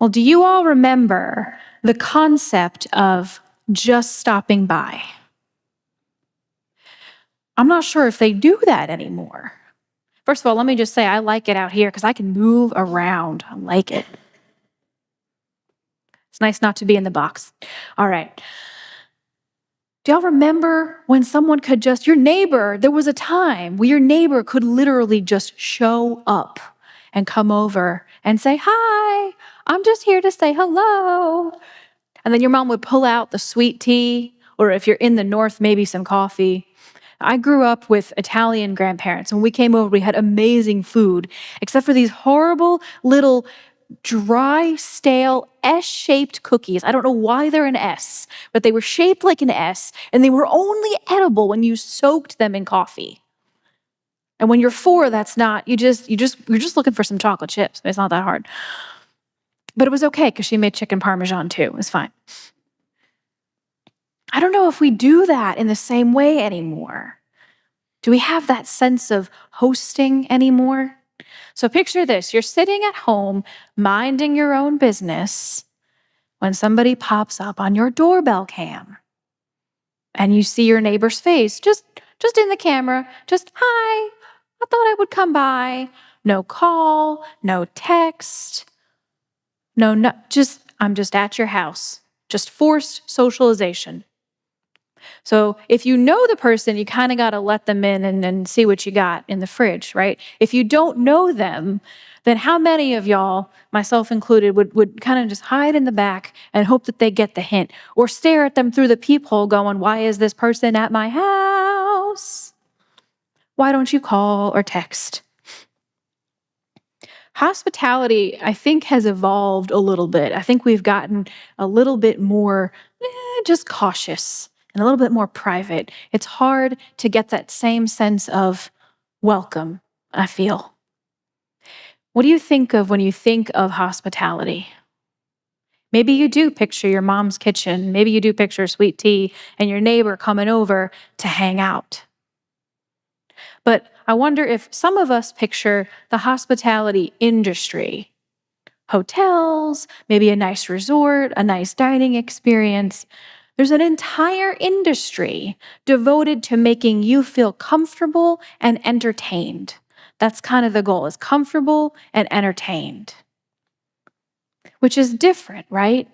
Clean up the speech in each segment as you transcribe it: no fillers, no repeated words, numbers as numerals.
Well, do you all remember the concept of just stopping by? I'm not sure if they do that anymore. First of all, let me just say I like it out here because I can move around. I like it. It's nice not to be in the box. All right. Do y'all remember when someone could just, your neighbor, there was a time where your neighbor could literally just show up and come over and say, "Hi, I'm just here to say hello." And then your mom would pull out the sweet tea, or if you're in the north, maybe some coffee. I grew up with Italian grandparents. When we came over, we had amazing food, except for these horrible little dry, stale, S-shaped cookies. I don't know why they're an S, but they were shaped like an S, and they were only edible when you soaked them in coffee. And when you're 4, that's not, you're just looking for some chocolate chips. It's not that hard. But it was okay because she made chicken parmesan too. It was fine. I don't know if we do that in the same way anymore. Do we have that sense of hosting anymore? So picture this, you're sitting at home, minding your own business, when somebody pops up on your doorbell cam and you see your neighbor's face, just in the camera, just, "Hi, I thought I would come by." No call, no text, no, I'm just at your house. Just forced socialization. So if you know the person, you kind of got to let them in and see what you got in the fridge, right? If you don't know them, then how many of y'all, myself included, would kind of just hide in the back and hope that they get the hint, or stare at them through the peephole going, "Why is this person at my house? Why don't you call or text?" Hospitality, I think, has evolved a little bit. I think we've gotten a little bit more just cautious and a little bit more private. It's hard to get that same sense of welcome, I feel. What do you think of when you think of hospitality? Maybe you do picture your mom's kitchen. Maybe you do picture sweet tea and your neighbor coming over to hang out. But I wonder if some of us picture the hospitality industry. Hotels, maybe a nice resort, a nice dining experience. There's an entire industry devoted to making you feel comfortable and entertained. That's kind of the goal, is comfortable and entertained. Which is different, right?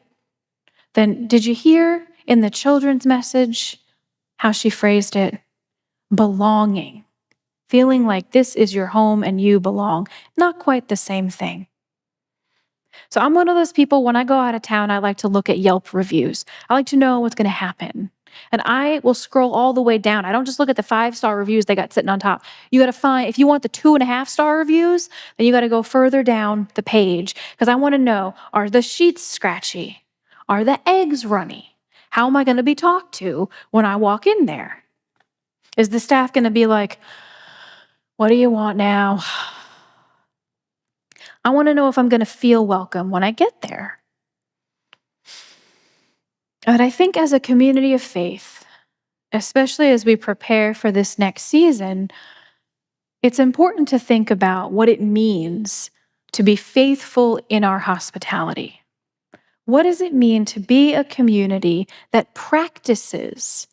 Then did you hear in the children's message how she phrased it? Belonging. Feeling like this is your home and you belong. Not quite the same thing. So I'm one of those people, when I go out of town, I like to look at Yelp reviews. I like to know what's going to happen. And I will scroll all the way down. I don't just look at the 5-star reviews they got sitting on top. You got to find, if you want the 2.5-star reviews, then you got to go further down the page, because I want to know, are the sheets scratchy? Are the eggs runny? How am I going to be talked to when I walk in there? Is the staff going to be like, "What do you want now?" I want to know if I'm going to feel welcome when I get there. But I think as a community of faith, especially as we prepare for this next season, it's important to think about what it means to be faithful in our hospitality. What does it mean to be a community that practices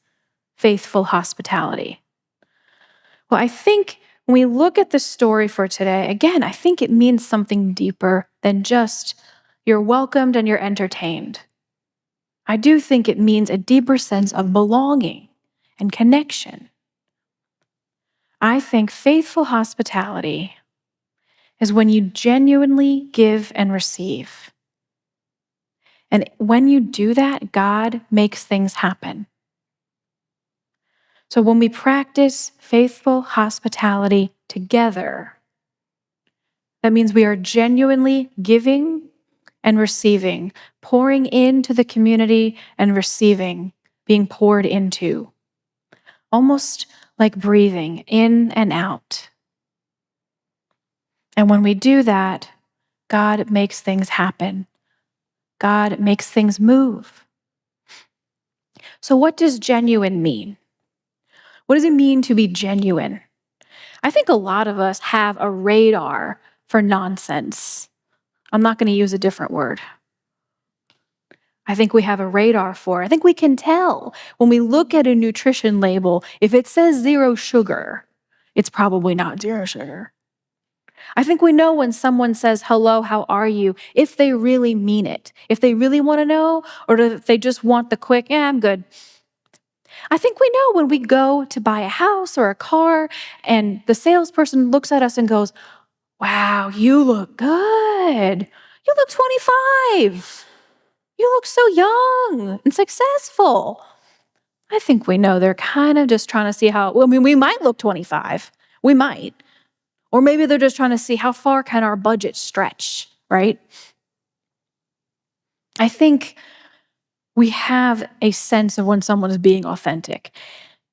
faithful hospitality? Well, I think when we look at the story for today, again, I think it means something deeper than just you're welcomed and you're entertained. I do think it means a deeper sense of belonging and connection. I think faithful hospitality is when you genuinely give and receive. And when you do that, God makes things happen. So when we practice faithful hospitality together, that means we are genuinely giving and receiving, pouring into the community and receiving, being poured into. Almost like breathing in and out. And when we do that, God makes things happen. God makes things move. So what does genuine mean? What does it mean to be genuine? I think a lot of us have a radar for nonsense. I'm not going to use a different word. I think we have a radar for. I think we can tell when we look at a nutrition label, if it says 0 sugar, it's probably not 0 sugar. I think we know when someone says, hello, how are you, if they really mean it, if they really want to know, or if they just want the quick, yeah, I'm good. I think we know when we go to buy a house or a car and the salesperson looks at us and goes, wow, you look good. You look 25. You look so young and successful. I think we know they're kind of just trying to see how, well, I mean, we might look 25. We might. Or maybe they're just trying to see how far can our budget stretch, right? I think we have a sense of when someone is being authentic.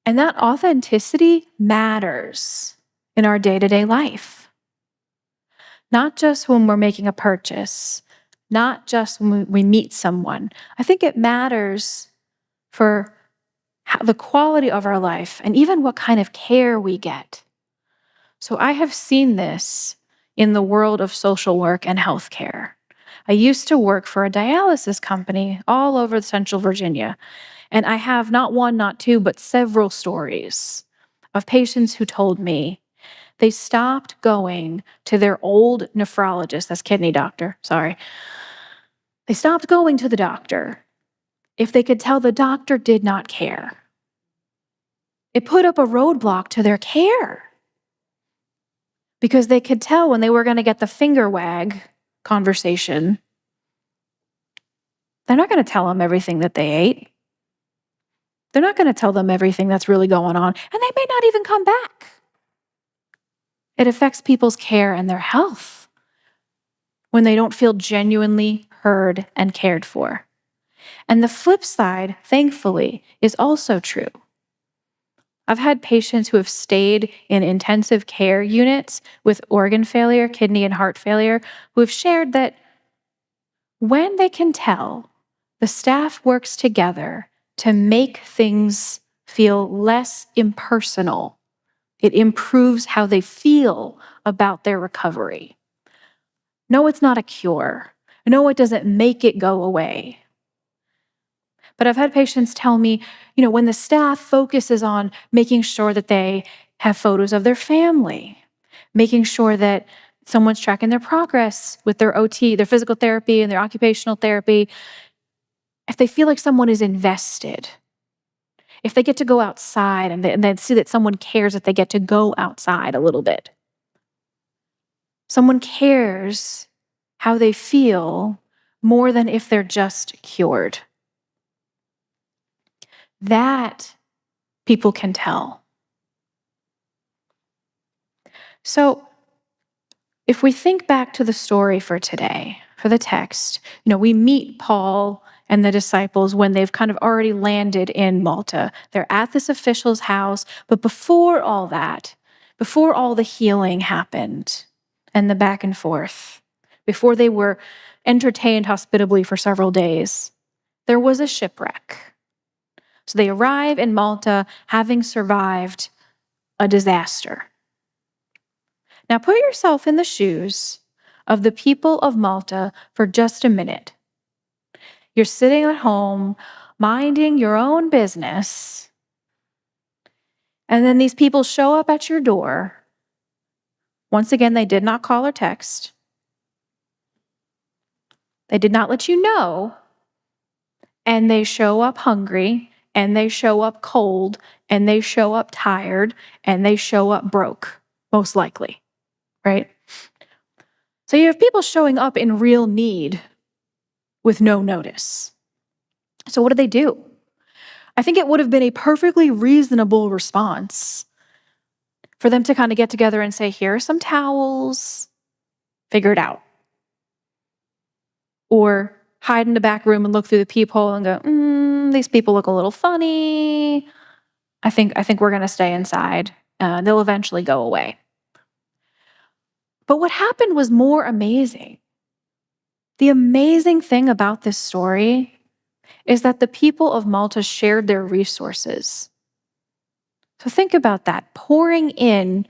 And that authenticity matters in our day-to-day life. Not just when we're making a purchase, not just when we meet someone. I think it matters for the quality of our life and even what kind of care we get. So I have seen this in the world of social work and healthcare. I used to work for a dialysis company all over Central Virginia, and I have not one, not two, but several stories of patients who told me they stopped going to their old nephrologist, that's kidney doctor, sorry. They stopped going to the doctor if they could tell the doctor did not care. It put up a roadblock to their care because they could tell when they were going to get the finger wag conversation, they're not going to tell them everything that they ate. They're not going to tell them everything that's really going on, and they may not even come back. It affects people's care and their health when they don't feel genuinely heard and cared for. And the flip side, thankfully, is also true. I've had patients who have stayed in intensive care units with organ failure, kidney and heart failure, who have shared that when they can tell the staff works together to make things feel less impersonal, it improves how they feel about their recovery. No, it's not a cure. No, it doesn't make it go away. But I've had patients tell me, when the staff focuses on making sure that they have photos of their family, making sure that someone's tracking their progress with their OT, their physical therapy and their occupational therapy, if they feel like someone is invested, if they get to go outside and they see that someone cares that they get to go outside a little bit, someone cares how they feel more than if they're just cured. That people can tell. So if we think back to the story for today, for the text, we meet Paul and the disciples when they've kind of already landed in Malta. They're at this official's house, but before all that, before all the healing happened and the back and forth, before they were entertained hospitably for several days, there was a shipwreck. So they arrive in Malta having survived a disaster. Now put yourself in the shoes of the people of Malta for just a minute. You're sitting at home, minding your own business, and then these people show up at your door. Once again, they did not call or text. They did not let you know, and they show up hungry, and they show up cold, and they show up tired, and they show up broke, most likely, right? So you have people showing up in real need with no notice. So what do? I think it would have been a perfectly reasonable response for them to kind of get together and say, here are some towels, figure it out. Or hide in the back room and look through the peephole and go, these people look a little funny. I think we're going to stay inside. They'll eventually go away. But what happened was more amazing. The amazing thing about this story is that the people of Malta shared their resources. So think about that, pouring in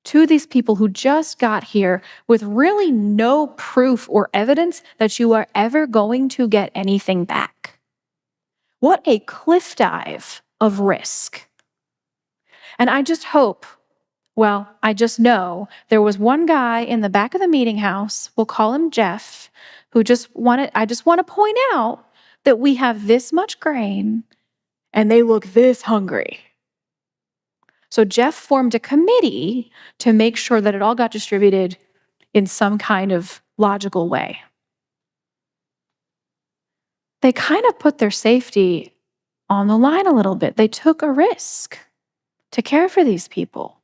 to these people who just got here with really no proof or evidence that you are ever going to get anything back. What a cliff dive of risk. And I just hope, well, I just know there was one guy in the back of the meeting house, we'll call him Jeff, I just want to point out that we have this much grain and they look this hungry. So Jeff formed a committee to make sure that it all got distributed in some kind of logical way. They kind of put their safety on the line a little bit. They took a risk to care for these people.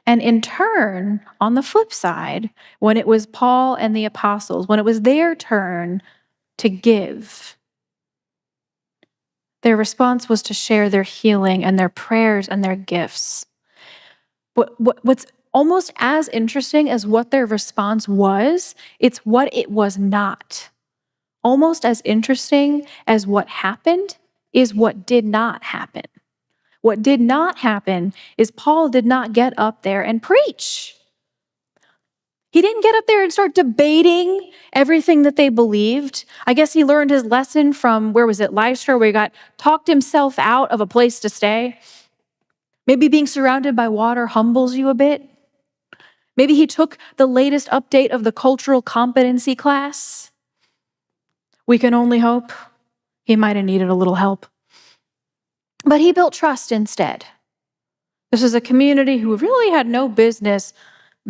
And in turn, on the flip side, when it was Paul and the apostles, when it was their turn to give, their response was to share their healing and their prayers and their gifts. What's almost as interesting as what their response was, it's what it was not. Almost as interesting as what happened is what did not happen. What did not happen is Paul did not get up there and preach. He didn't get up there and start debating everything that they believed. I guess he learned his lesson from, where was it, Lystra, where he got talked himself out of a place to stay. Maybe being surrounded by water humbles you a bit. Maybe he took the latest update of the cultural competency class. We can only hope. He might have needed a little help. But he built trust instead. This is a community who really had no business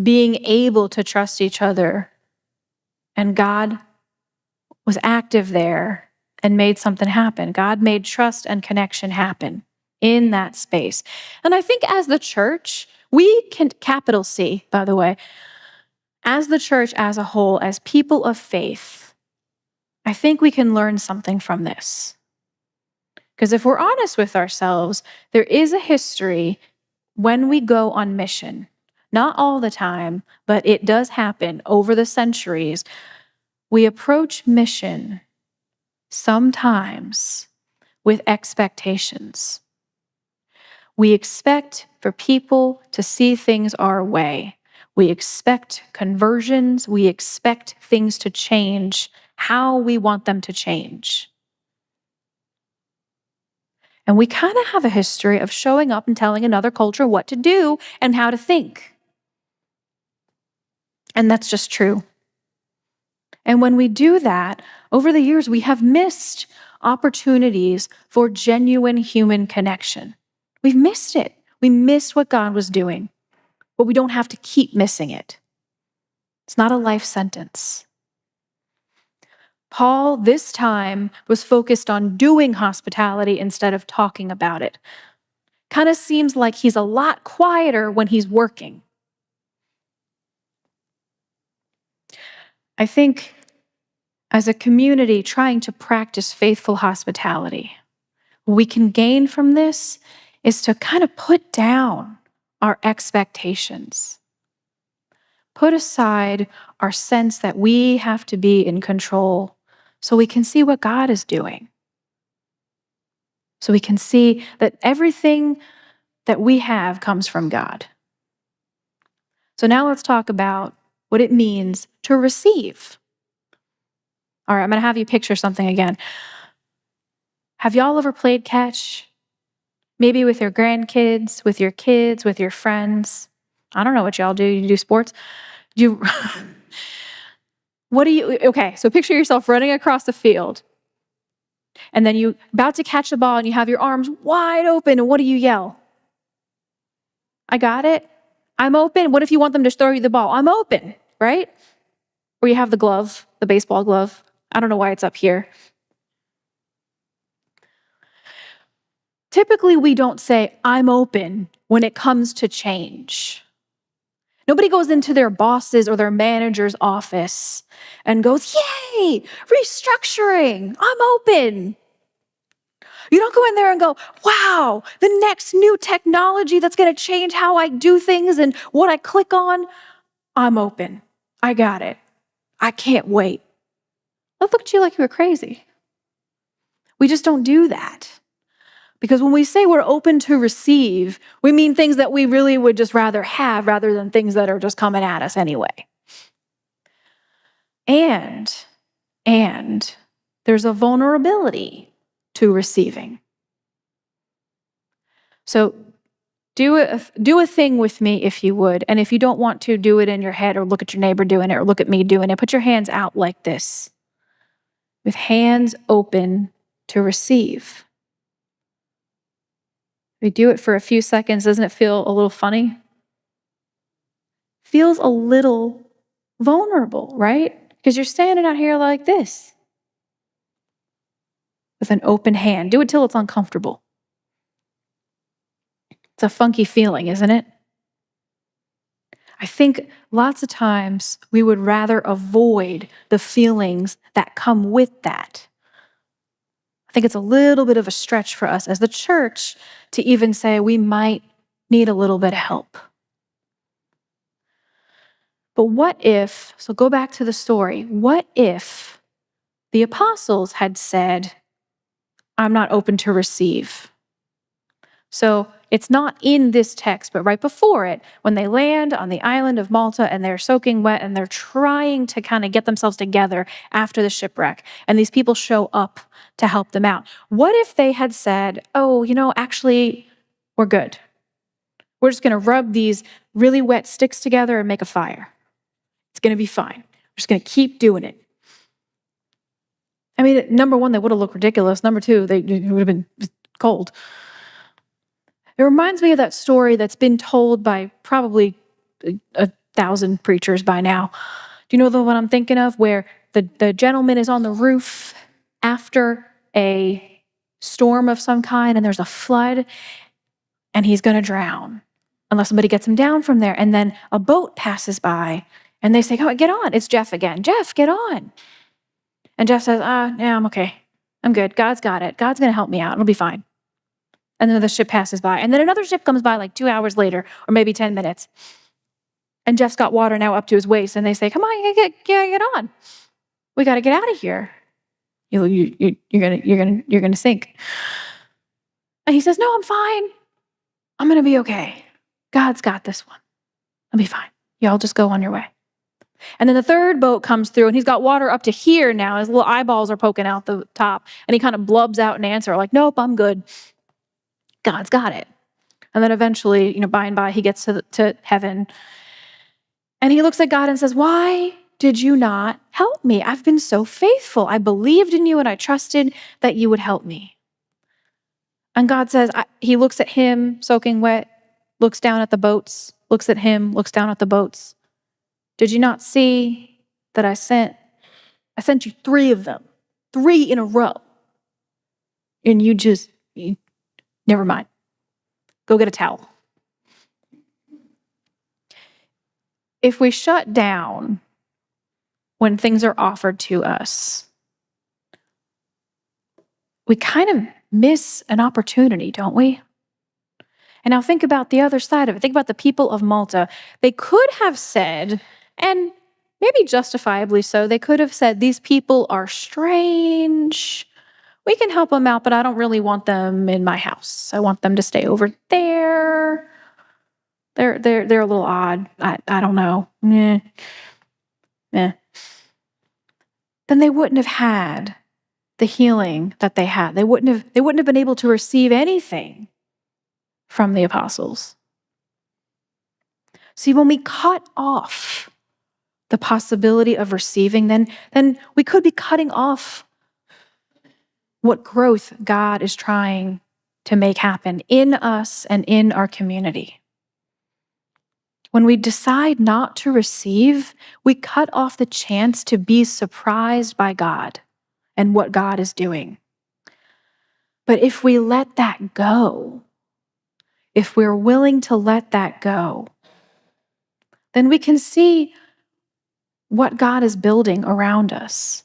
being able to trust each other. And God was active there and made something happen. God made trust and connection happen in that space. And I think as the church, we can, capital C, by the way, as the church as a whole, as people of faith, I think we can learn something from this. Because if we're honest with ourselves, there is a history when we go on mission. Not all the time, but it does happen over the centuries. We approach mission sometimes with expectations. We expect for people to see things our way. We expect conversions. We expect things to change how we want them to change. And we kind of have a history of showing up and telling another culture what to do and how to think. And that's just true. And when we do that, over the years, we have missed opportunities for genuine human connection. We've missed it. We missed what God was doing, but we don't have to keep missing it. It's not a life sentence. Paul, this time, was focused on doing hospitality instead of talking about it. Kind of seems like he's a lot quieter when he's working. I think as a community trying to practice faithful hospitality, what we can gain from this is to kind of put down our expectations. Put aside our sense that we have to be in control so we can see what God is doing. So we can see that everything that we have comes from God. So now let's talk about what it means to receive. All right, I'm going to have you picture something again. Have y'all ever played catch? Maybe with your grandkids, with your kids, with your friends. I don't know what y'all do. You do sports? Okay, so picture yourself running across the field. And then you're about to catch the ball and you have your arms wide open. And what do you yell? I got it. I'm open. What if you want them to throw you the ball? I'm open, right? Or you have the glove, the baseball glove. I don't know why it's up here. Typically, we don't say, I'm open when it comes to change. Nobody goes into their boss's or their manager's office and goes, yay, restructuring, I'm open. You don't go in there and go, wow, the next new technology that's going to change how I do things and what I click on, I'm open. I got it. I can't wait. They'll look at you like you were crazy. We just don't do that. Because when we say we're open to receive, we mean things that we really would just rather have rather than things that are just coming at us anyway. And there's a vulnerability to receiving. So do a thing with me if you would. And if you don't want to, do it in your head or look at your neighbor doing it or look at me doing it. Put your hands out like this, with hands open to receive. We do it for a few seconds. Doesn't it feel a little funny? Feels a little vulnerable, right? Because you're standing out here like this with an open hand. Do it till it's uncomfortable. It's a funky feeling, isn't it? I think lots of times we would rather avoid the feelings that come with that. I think it's a little bit of a stretch for us as the church to even say we might need a little bit of help. But what if, so go back to the story, what if the apostles had said, I'm not open to receive? So it's not in this text, but right before it, when they land on the island of Malta and they're soaking wet and they're trying to kind of get themselves together after the shipwreck, and these people show up to help them out. What if they had said, oh, actually, we're good. We're just going to rub these really wet sticks together and make a fire. It's going to be fine. We're just going to keep doing it. I mean, number one, they would have looked ridiculous. Number two, it would have been cold. It reminds me of that story that's been told by probably 1,000 preachers by now. Do you know the one I'm thinking of, where the gentleman is on the roof after a storm of some kind and there's a flood and he's going to drown unless somebody gets him down from there, and then a boat passes by and they say, oh, get on. It's Jeff again. Jeff, get on. And Jeff says, yeah, I'm okay. I'm good. God's got it. God's going to help me out. It'll be fine. And then the ship passes by. And then another ship comes by like 2 hours later, or maybe 10 minutes. And Jeff's got water now up to his waist. And they say, come on, get on. We got to get out of here. You're gonna sink. And he says, no, I'm fine. I'm going to be okay. God's got this one. I'll be fine. Y'all just go on your way. And then the third boat comes through and he's got water up to here now. His little eyeballs are poking out the top. And he kind of blubs out an answer like, nope, I'm good. God's got it. And then eventually, by and by, he gets to heaven. And he looks at God and says, why did you not help me? I've been so faithful. I believed in you and I trusted that you would help me. And God says, he looks at him soaking wet, looks down at the boats, looks at him, looks down at the boats. Did you not see that I sent you 3 of them, 3 in a row? And you never mind. Go get a towel. If we shut down when things are offered to us, we kind of miss an opportunity, don't we? And now think about the other side of it. Think about the people of Malta. They could have said, and maybe justifiably so, they could have said, these people are strange. We can help them out, but I don't really want them in my house. I want them to stay over there. They're a little odd. I don't know. Then they wouldn't have had the healing that they had. They wouldn't have been able to receive anything from the apostles. See, when we cut off the possibility of receiving, then we could be cutting off what growth God is trying to make happen in us and in our community. When we decide not to receive, we cut off the chance to be surprised by God and what God is doing. But if we let that go, if we're willing to let that go, then we can see what God is building around us.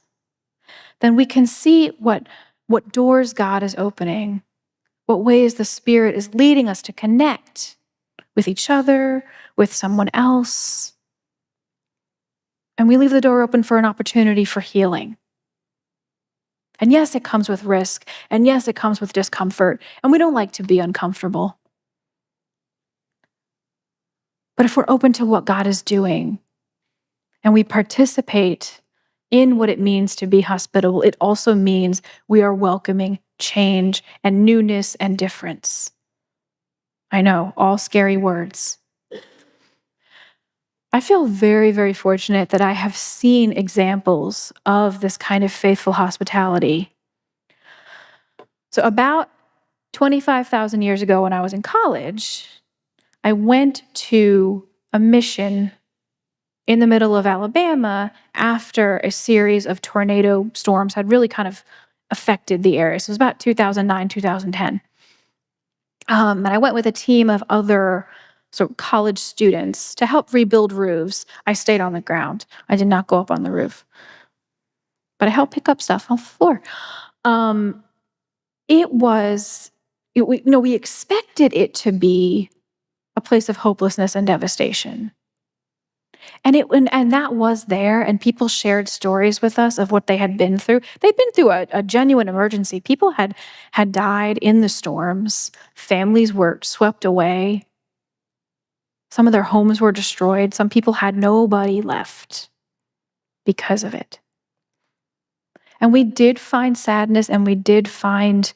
Then we can see what doors God is opening, what ways the Spirit is leading us to connect with each other, with someone else. And we leave the door open for an opportunity for healing. And yes, it comes with risk. And yes, it comes with discomfort. And we don't like to be uncomfortable. But if we're open to what God is doing and we participate in what it means to be hospitable, it also means we are welcoming change and newness and difference. I know, all scary words. I feel very, very fortunate that I have seen examples of this kind of faithful hospitality. So about 25,000 years ago when I was in college, I went to a mission in the middle of Alabama after a series of tornado storms had really kind of affected the area. So it was about 2009, 2010. And I went with a team of other sort of college students to help rebuild roofs. I stayed on the ground. I did not go up on the roof. But I helped pick up stuff off the floor. We expected it to be a place of hopelessness and devastation. And that was there, and people shared stories with us of what they had been through. They'd been through a genuine emergency. People had died in the storms. Families were swept away. Some of their homes were destroyed. Some people had nobody left because of it. And we did find sadness, and we did find,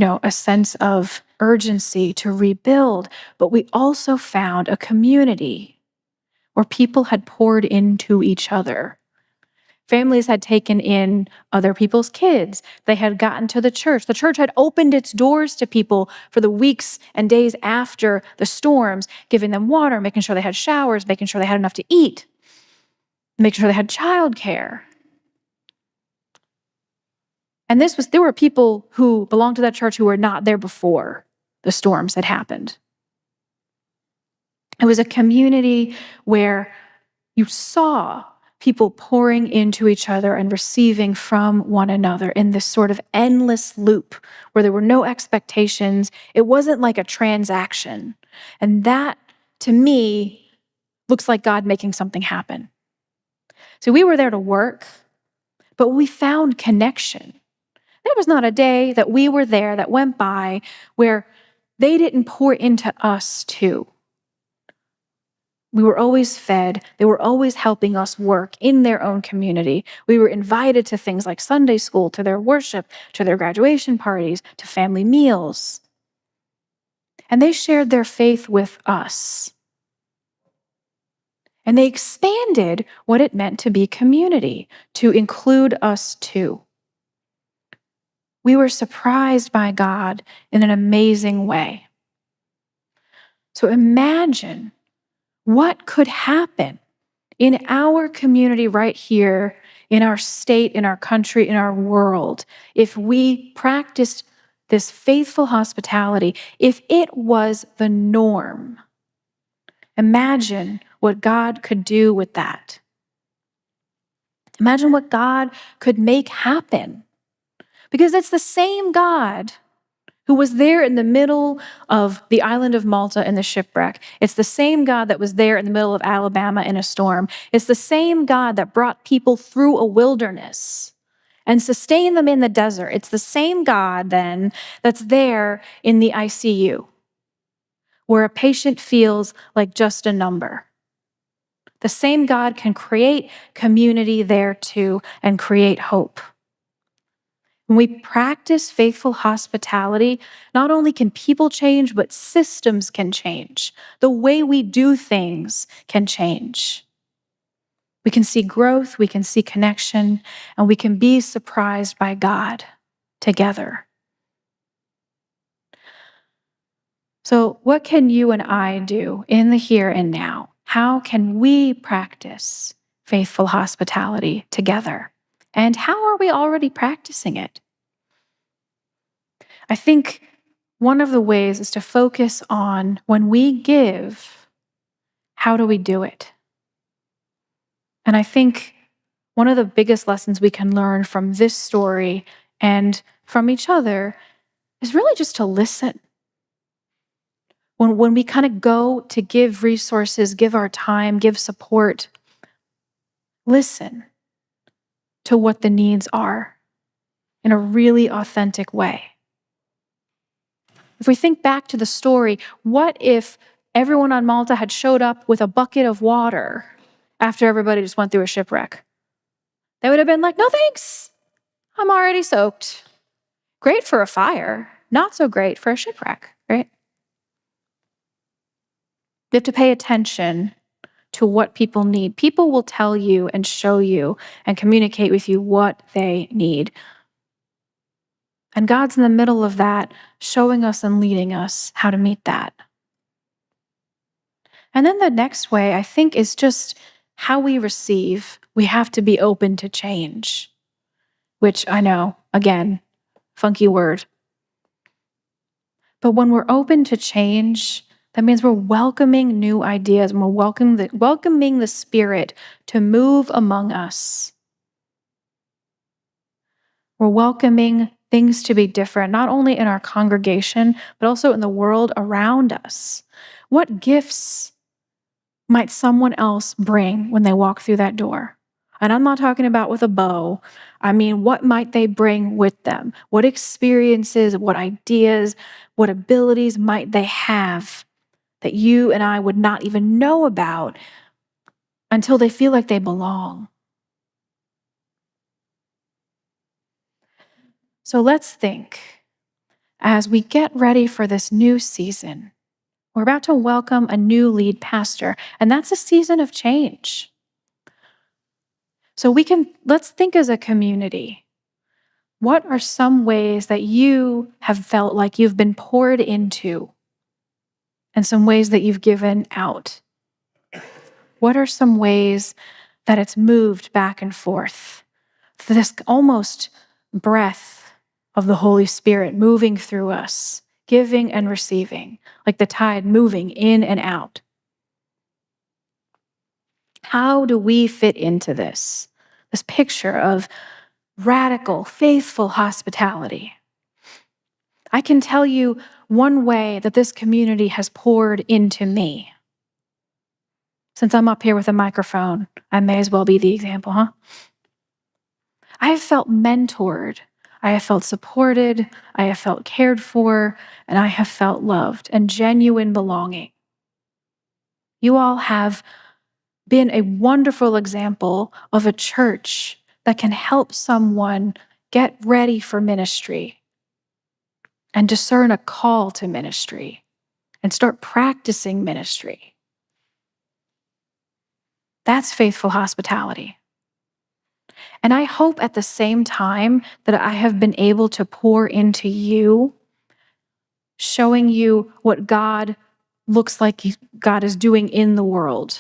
a sense of urgency to rebuild. But we also found a community where people had poured into each other. Families had taken in other people's kids. They had gotten to the church. The church had opened its doors to people for the weeks and days after the storms, giving them water, making sure they had showers, making sure they had enough to eat, making sure they had childcare. And there were people who belonged to that church who were not there before the storms had happened. It was a community where you saw people pouring into each other and receiving from one another in this sort of endless loop where there were no expectations. It wasn't like a transaction. And that, to me, looks like God making something happen. So we were there to work, but we found connection. There was not a day that we were there that went by where they didn't pour into us too. We were always fed. They were always helping us work in their own community. We were invited to things like Sunday school, to their worship, to their graduation parties, to family meals. And they shared their faith with us. And they expanded what it meant to be community, to include us too. We were surprised by God in an amazing way. So imagine what could happen in our community right here, in our state, in our country, in our world, if we practiced this faithful hospitality, if it was the norm. Imagine what God could do with that. Imagine what God could make happen. Because it's the same God who was there in the middle of the island of Malta in the shipwreck. It's the same God that was there in the middle of Alabama in a storm. It's the same God that brought people through a wilderness and sustained them in the desert. It's the same God then that's there in the ICU, where a patient feels like just a number. The same God can create community there too and create hope. When we practice faithful hospitality, not only can people change, but systems can change. The way we do things can change. We can see growth, we can see connection, and we can be surprised by God together. So, what can you and I do in the here and now? How can we practice faithful hospitality together? And how are we already practicing it? I think one of the ways is to focus on when we give, how do we do it? And I think one of the biggest lessons we can learn from this story and from each other is really just to listen. When we kind of go to give resources, give our time, give support, listen to what the needs are. in a really authentic way. If we think back to the story, what if everyone on Malta had showed up with a bucket of water after everybody just went through a shipwreck? They would have been like, no thanks, I'm already soaked. Great for a fire, not so great for a shipwreck, right? You have to pay attention to what people need. People will tell you and show you and communicate with you what they need. And God's in the middle of that, showing us and leading us how to meet that. And then the next way, I think, is just how we receive. We have to be open to change, which I know, again, funky word. But when we're open to change, that means we're welcoming new ideas and we're welcoming the Spirit to move among us. We're welcoming things to be different, not only in our congregation, but also in the world around us. What gifts might someone else bring when they walk through that door? And I'm not talking about with a bow. I mean, what might they bring with them? What experiences, what ideas, what abilities might they have that you and I would not even know about until they feel like they belong? So let's think, as we get ready for this new season, we're about to welcome a new lead pastor, and that's a season of change. So let's think as a community. What are some ways that you have felt like you've been poured into and some ways that you've given out? What are some ways that it's moved back and forth? This almost breath of the Holy Spirit moving through us, giving and receiving, like the tide moving in and out. How do we fit into this picture of radical, faithful hospitality? I can tell you one way that this community has poured into me. Since I'm up here with a microphone, I may as well be the example, huh? I have felt mentored. I have felt supported. I have felt cared for, and I have felt loved and genuine belonging. You all have been a wonderful example of a church that can help someone get ready for ministry and discern a call to ministry and start practicing ministry. That's faithful hospitality. And I hope at the same time that I have been able to pour into you, showing you what God looks like God is doing in the world,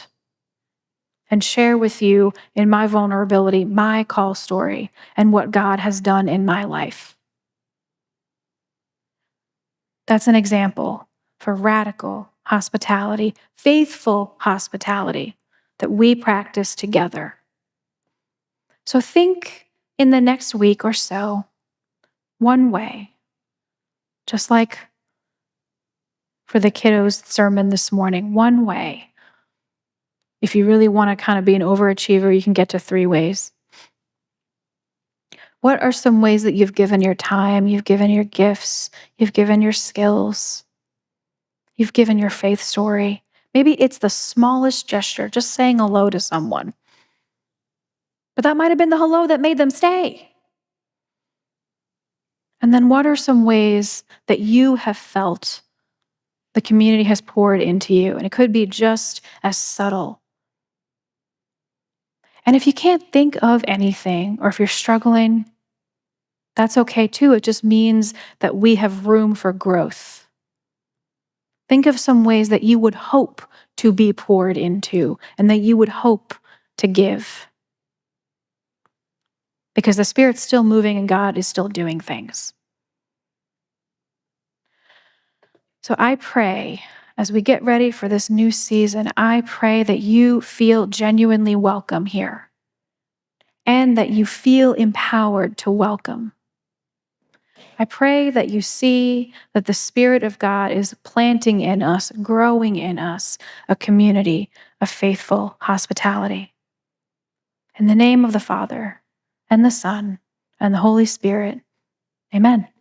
and share with you in my vulnerability, my call story, and what God has done in my life. That's an example for radical hospitality, faithful hospitality that we practice together. So think in the next week or so, one way, just like for the kiddos' sermon this morning, one way. If you really want to kind of be an overachiever, you can get to 3 ways. What are some ways that you've given your time, you've given your gifts, you've given your skills, you've given your faith story? Maybe it's the smallest gesture, just saying hello to someone. But that might have been the hello that made them stay. And then what are some ways that you have felt the community has poured into you? And it could be just as subtle. And if you can't think of anything, or if you're struggling, that's okay too. It just means that we have room for growth. Think of some ways that you would hope to be poured into and that you would hope to give. Because the Spirit's still moving and God is still doing things. So I pray, as we get ready for this new season, I pray that you feel genuinely welcome here and that you feel empowered to welcome. I pray that you see that the Spirit of God is planting in us, growing in us, a community of faithful hospitality. In the name of the Father, and the Son, and the Holy Spirit, Amen.